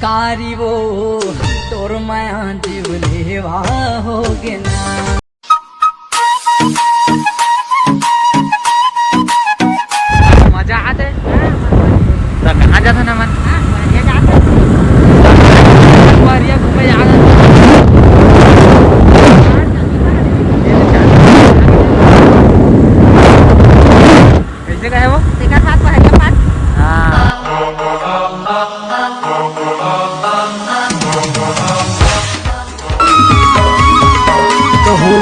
तारी वो तोर माया जीवने हो गे ना। मजा आते तो कहाँ जाता ना मन घूमे जाता कैसे कहे वो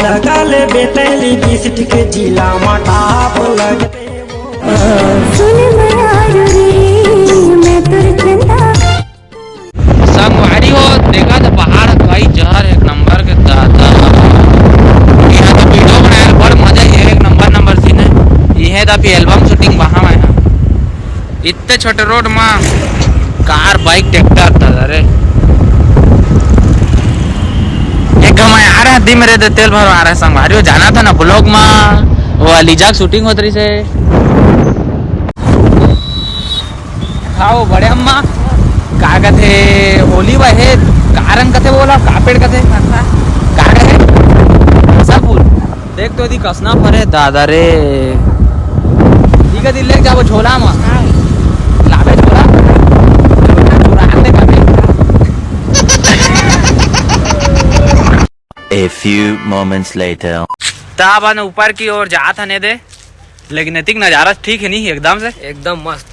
लगा ले बेतैली बिस्ट के जिला मटाप लगते सुन मयारू रे मैं तुर चंदा संगवारी हो देखा तो पहाड़ कई जहर एक नंबर के दादा यहाँ तो वीडियो बनाया बड़ मजा ये एक नंबर सीन है ये तो अभी एल्बम शूटिंग वहाँ में है इतने छोटे रोड में कार बाइक ट्रैक्टर था अरे आ रहा दी मेरे दे तेल भरवा रहा है संगवारी जाना था ना ब्लॉग में वो अलीजा शूटिंग होत रही से खाओ बड़े अम्मा का कथे होली वहे कारण कथे बोला का पेड़ कथे का कथे सब फूल देख तो यदि कसना फरे दादा रे ठीक है दिल ले जाओ झोला में लावे झोला A few moments later. ताबन ऊपर की ओर जात हने दे लेकिन नतिक नजारा ठीक है नहीं एकदम से एकदम मस्त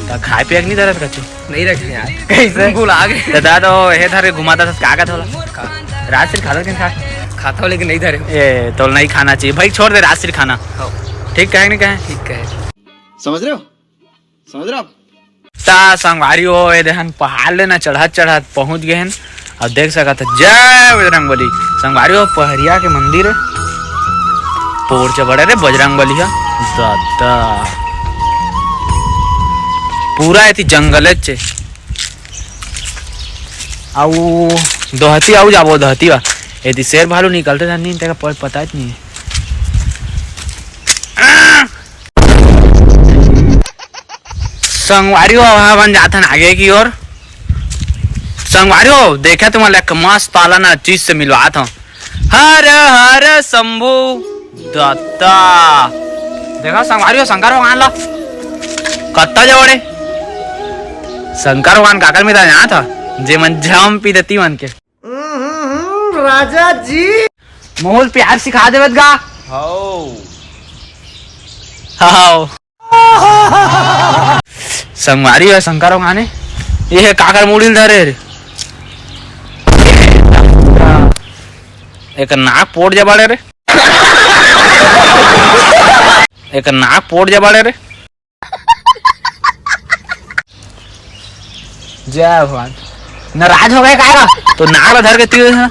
तो खाए पिए नहीं दरत कछु नहीं रखे यार कैसे भूल आ गए दादा तो हे धरे घुमाता था कागज होला रात से खाता किन खा खाता हूँ लेकिन नहीं धरे ए तो नहीं खाना चाहिए भाई छोड़ दे रात से खाना ठीक कहे नहीं कहे ठीक है समझ रहे हो आप ता संगवारी हो ए देहन पहाड़ लेना चढ़त पहुंच गए हैं और देख सका था जय बजरंगबली संगवारी हो पहरिया के मंदिर है पोर्च बड़े रे बजरंगबली है दादा पूरा ऐसी जंगल चे आउ दोहती आउ जाबो दोहती बा यदि शेर भालू निकलते था नहीं तेरा पता ही नहीं संगवारी हो वहां बन जाता आगे की ओर संगवारी हो देखा तुम्हारे मस्त पालना चीज से मिलवा था हर हर शंभु दत्ता देखा संगवारी हो शंकर भगवान ला कत्ता जवड़े शंकर भगवान काकर में यहाँ था जे मन जम पी देती मन के राजा जी मोहल प्यार सिखा देवत गा हाओ संगवारी हो शंकर भगवान ये काकर मुड़िल धरे रे एक नाक पोट जा बड़े रे एक नाक पोट जा बड़े रे जय भगवान नाराज हो गए का तो नाक धर के तीर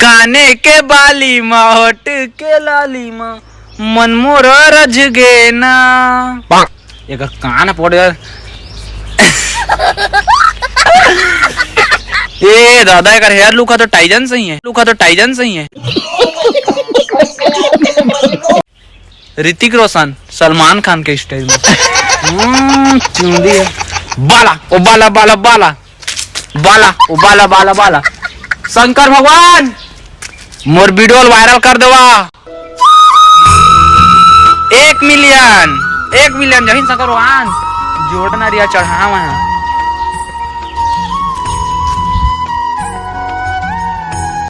काने के बाली माँ होट के लाली माँ मन मोर रज गे ना एक कान पोट ए दादा एक हेयर लुका तो टाइजन सही है ऋतिक रोशन सलमान खान के स्टाइल में चुंदी है बाला ओ बाला बाला बाला बाला ओ बाला बाला बाला शंकर भगवान मोर वीडियो वायरल कर देवा 1 मिलियन जहीन शंकर भगवान जोड़ना रिया चढ़ा वहां